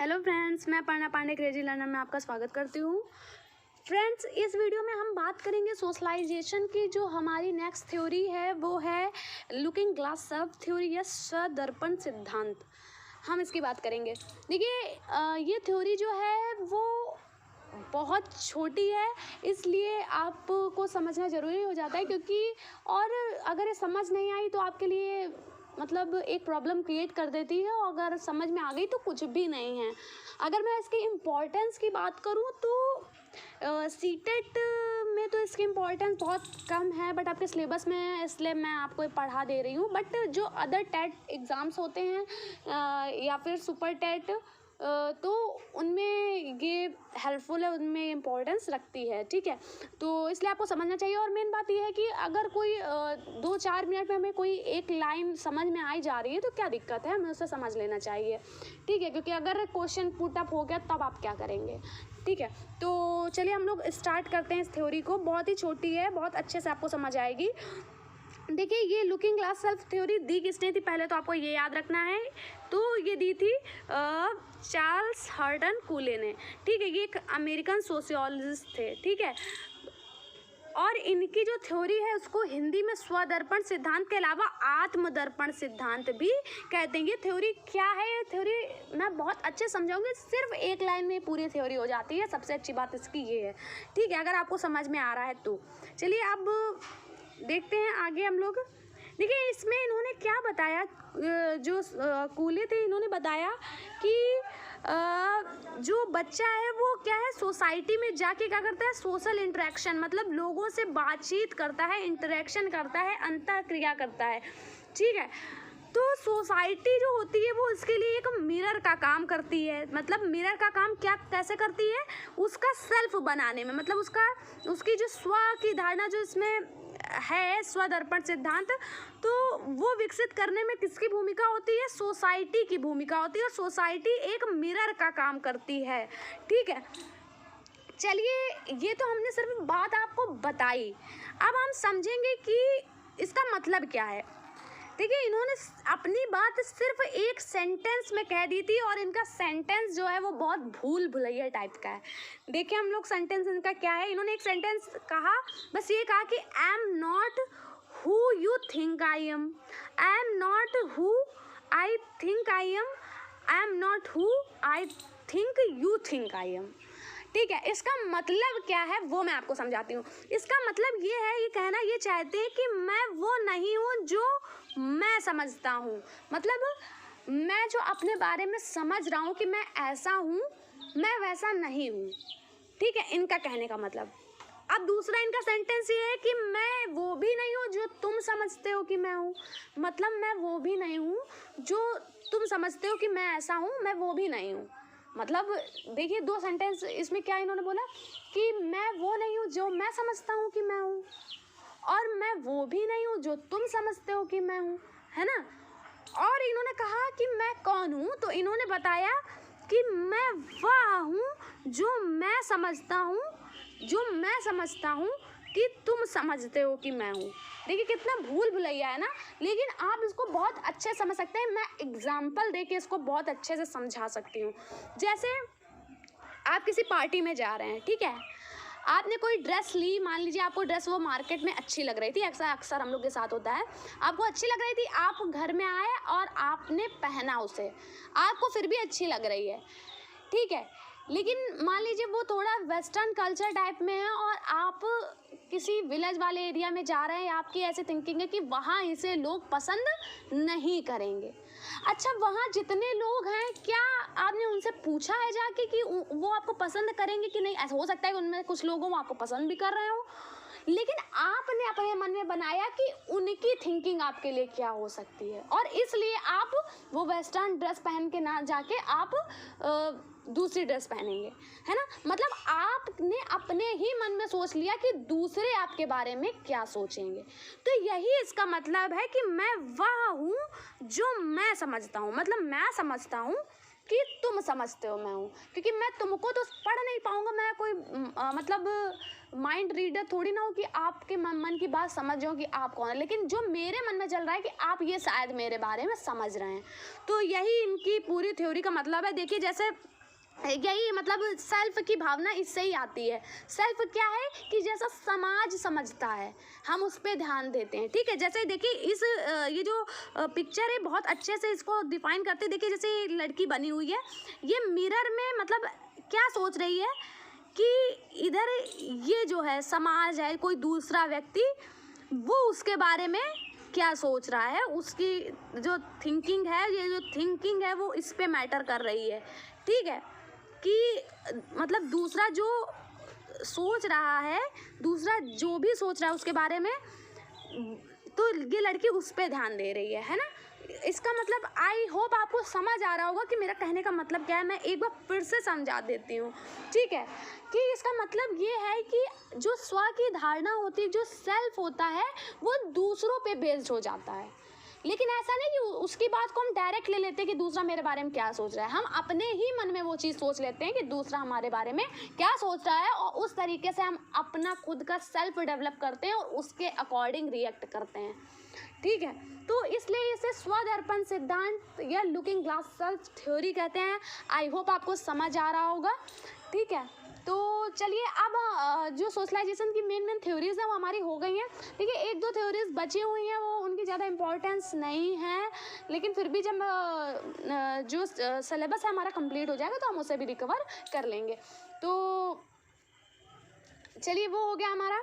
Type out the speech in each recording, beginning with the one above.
Hello friends, मैं Aparna Pandey crazy learner में आपका स्वागत करती हूँ। फ्रेंड्स, इस वीडियो में हम बात करेंगे सोशलाइजेशन की। जो हमारी नेक्स्ट थ्योरी है वो है लुकिंग ग्लास सेल्फ थ्योरी या स्वदर्पण सिद्धांत। हम इसकी बात करेंगे। देखिए, ये थ्योरी जो है वो बहुत छोटी है, इसलिए आपको समझना ज़रूरी हो जाता है, क्योंकि और अगर ये समझ नहीं आई तो आपके लिए मतलब एक प्रॉब्लम क्रिएट कर देती है, और अगर समझ में आ गई तो कुछ भी नहीं है। अगर मैं इसकी इम्पोर्टेंस की बात करूँ तो सीटेट में तो इसकी इम्पोर्टेंस बहुत कम है, बट आपके सिलेबस में है, इसलिए मैं आपको पढ़ा दे रही हूँ। बट जो अदर टेट एग्ज़ाम्स होते हैं या फिर सुपर टेट, तो उनमें ये हेल्पफुल है, उनमें इम्पोर्टेंस रखती है। ठीक है, तो इसलिए आपको समझना चाहिए। और मेन बात यह है कि अगर कोई 2-4 मिनट में हमें कोई एक लाइन समझ में आई जा रही है तो क्या दिक्कत है, हमें उसे समझ लेना चाहिए। ठीक है, क्योंकि अगर क्वेश्चन पुट अप हो गया तब आप क्या करेंगे। ठीक है, तो चलिए हम लोग स्टार्ट करते हैं इस थ्योरी को। बहुत ही छोटी है, बहुत अच्छे से आपको समझ आएगी। देखिए, ये लुकिंग ग्लास सेल्फ थ्योरी दी किसने थी, पहले तो आपको ये याद रखना है। तो ये दी थी चार्ल्स हर्टन कूले ने। ठीक है, ये एक अमेरिकन सोशियोलॉजिस्ट थे। ठीक है, और इनकी जो थ्योरी है उसको हिंदी में स्वदर्पण सिद्धांत के अलावा आत्मदर्पण सिद्धांत भी कहते हैं। ये थ्योरी क्या है, ये थ्योरी मैं बहुत अच्छे समझाऊंगी, सिर्फ एक लाइन में पूरी थ्योरी हो जाती है। सबसे अच्छी बात इसकी ये है। ठीक है, अगर आपको समझ में आ रहा है तो चलिए अब देखते हैं आगे हम लोग। देखिए, इसमें इन्होंने क्या बताया, जो कूले थे इन्होंने बताया कि जो बच्चा है वो क्या है, सोसाइटी में जाके क्या करता है, सोशल इंटरेक्शन, मतलब लोगों से बातचीत करता है, इंटरेक्शन करता है, अंतःक्रिया करता है। ठीक है, तो सोसाइटी जो होती है वो इसके लिए एक मिरर का काम करती है। मतलब मिरर का काम क्या कैसे करती है, उसका सेल्फ बनाने में, मतलब उसकी जो स्व की धारणा जो इसमें है, स्वदर्पण सिद्धांत, तो वो विकसित करने में किसकी भूमिका होती है, सोसाइटी की भूमिका होती है, और सोसाइटी एक मिरर का काम करती है। ठीक है, चलिए ये तो हमने सिर्फ बात आपको बताई, अब हम समझेंगे कि इसका मतलब क्या है। देखिए, इन्होंने अपनी बात सिर्फ एक सेंटेंस में कह दी थी, और इनका सेंटेंस जो है वो बहुत भूल भुलैया टाइप का है। देखिए हम लोग सेंटेंस इनका क्या है। इन्होंने एक सेंटेंस कहा, बस ये कहा कि I am not who you think I am, I am not who I think I am, I am not who I think you think I am. ठीक है, इसका मतलब क्या है वो मैं आपको समझाती हूँ। इसका मतलब ये है, ये कहना ये चाहते हैं कि मैं वो नहीं हूँ जो मैं समझता हूँ, मतलब मैं जो अपने बारे में समझ रहा हूँ कि मैं ऐसा हूँ, मैं वैसा नहीं हूँ। ठीक है, इनका कहने का मतलब। अब दूसरा इनका सेंटेंस ये है कि मैं वो भी नहीं हूँ जो तुम समझते हो कि मैं हूँ, मतलब मैं वो भी नहीं हूँ जो तुम समझते हो कि मैं ऐसा हूँ, मैं वो भी नहीं हूँ। मतलब देखिए, 2 सेंटेंस इसमें क्या इन्होंने बोला कि मैं वो नहीं हूँ जो मैं समझता हूँ कि मैं हूँ, और मैं वो भी नहीं हूँ जो तुम समझते हो कि मैं हूँ, है ना। और इन्होंने कहा कि मैं कौन हूँ, तो इन्होंने बताया कि मैं वह हूँ जो मैं समझता हूँ कि तुम समझते हो कि मैं हूँ। देखिए कितना भूल भुलैया है ना, लेकिन आप इसको बहुत अच्छे समझ सकते हैं। मैं एग्जाम्पल दे के इसको बहुत अच्छे से समझा सकती हूँ। जैसे आप किसी पार्टी में जा रहे हैं, ठीक है, आपने कोई ड्रेस ली, मान लीजिए आपको ड्रेस वो मार्केट में अच्छी लग रही थी, अक्सर हम लोग के साथ होता है, आपको अच्छी लग रही थी, आप घर में आए और आपने पहना उसे, आपको फिर भी अच्छी लग रही है। ठीक है, लेकिन मान लीजिए वो थोड़ा वेस्टर्न कल्चर टाइप में है, और आप किसी विलेज वाले एरिया में जा रहे हैं, आपकी ऐसे थिंकिंग है कि वहाँ इसे लोग पसंद नहीं करेंगे। अच्छा, वहाँ जितने लोग हैं, क्या आपने उनसे पूछा है जाके कि वो आपको पसंद करेंगे कि नहीं? ऐसा हो सकता है कि उनमें कुछ लोग वो आपको पसंद भी कर रहे हो, लेकिन आपने अपने मन में बनाया कि उनकी थिंकिंग आपके लिए क्या हो सकती है, और इसलिए आप वो वेस्टर्न ड्रेस पहन के ना जाके आप दूसरी ड्रेस पहनेंगे, है ना। मतलब आपने अपने ही मन में सोच लिया कि दूसरे आपके बारे में क्या सोचेंगे। तो यही इसका मतलब है कि मैं वह हूँ जो मैं समझता हूँ, मतलब मैं समझता हूँ कि तुम समझते हो मैं हूँ, क्योंकि मैं तुमको तो पढ़ नहीं पाऊँगा, मैं कोई मतलब माइंड रीडर थोड़ी ना हो कि आपके मन की बात समझ जाऊँ कि आप कौन है, लेकिन जो मेरे मन में चल रहा है कि आप ये शायद मेरे बारे में समझ रहे हैं। तो यही इनकी पूरी थ्योरी का मतलब है। देखिए जैसे यही मतलब सेल्फ की भावना इससे ही आती है। सेल्फ क्या है कि जैसा समाज समझता है हम उस पर ध्यान देते हैं, ठीक है। जैसे देखिए इस ये जो पिक्चर है बहुत अच्छे से इसको डिफाइन करते हैं। देखिए जैसे ये लड़की बनी हुई है, ये मिरर में मतलब क्या सोच रही है कि इधर ये जो है समाज है, कोई दूसरा व्यक्ति, वो उसके बारे में क्या सोच रहा है, उसकी जो थिंकिंग है, ये जो थिंकिंग है वो इस पे मैटर कर रही है, ठीक है। कि मतलब दूसरा जो सोच रहा है, दूसरा जो भी सोच रहा है उसके बारे में, तो ये लड़की उस पे ध्यान दे रही है ना। इसका मतलब आई होप आपको समझ आ रहा होगा कि मेरा कहने का मतलब क्या है। मैं एक बार फिर से समझा देती हूँ, ठीक है। कि इसका मतलब ये है कि जो स्व की धारणा होती है, जो सेल्फ होता है, वो दूसरों पे बेस्ड हो जाता है। लेकिन ऐसा नहीं कि उसकी बात को हम डायरेक्ट ले लेते हैं कि दूसरा मेरे बारे में क्या सोच रहा है। हम अपने ही मन में वो चीज़ सोच लेते हैं कि दूसरा हमारे बारे में क्या सोच रहा है, और उस तरीके से हम अपना खुद का सेल्फ डेवलप करते हैं और उसके अकॉर्डिंग रिएक्ट करते हैं, ठीक है। तो इसलिए इसे स्वदर्पण सिद्धांत या लुकिंग ग्लास सेल्फ थ्योरी कहते हैं। आई होप आपको समझ आ रहा होगा, ठीक है। तो चलिए अब जो सोशलाइजेशन की मेन थ्योरीज हैं वो हमारी हो गई हैं। देखिए एक दो थ्योरीज बची हुई हैं, वो उनकी ज़्यादा इम्पोर्टेंस नहीं है, लेकिन फिर भी जब जो सिलेबस है हमारा कंप्लीट हो जाएगा तो हम उसे भी रिकवर कर लेंगे। तो चलिए वो हो गया हमारा।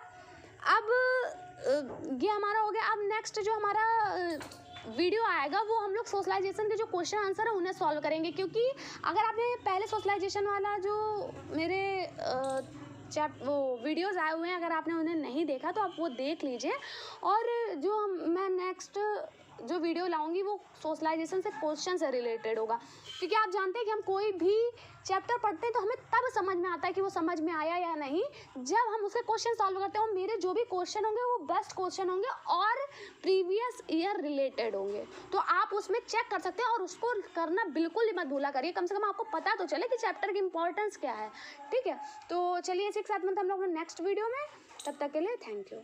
अब ये हमारा हो गया। अब नेक्स्ट जो हमारा वीडियो आएगा वो हम लोग सोशलाइजेशन के जो क्वेश्चन आंसर है उन्हें सॉल्व करेंगे। क्योंकि अगर आपने पहले सोशलाइजेशन वाला जो मेरे वो वीडियोस आए हुए हैं, अगर आपने उन्हें नहीं देखा तो आप वो देख लीजिए। और जो मैं नेक्स्ट जो वीडियो लाऊंगी वो सोशलाइजेशन से क्वेश्चन से रिलेटेड होगा। क्योंकि आप जानते हैं कि हम कोई भी चैप्टर पढ़ते हैं तो हमें तब समझ में आता है कि वो समझ में आया या नहीं, जब हम उसके क्वेश्चन सॉल्व करते हैं। और मेरे जो भी क्वेश्चन होंगे वो बेस्ट क्वेश्चन होंगे और प्रीवियस ईयर रिलेटेड होंगे, तो आप उसमें चेक कर सकते हैं। और उसको करना बिल्कुल ही मत भूला करिए, कम से कम आपको पता तो चले कि चैप्टर की इंपॉर्टेंस क्या है, ठीक है। तो चलिए इसी के साथ मतलब हम लोग नेक्स्ट वीडियो में, तब तक के लिए थैंक यू।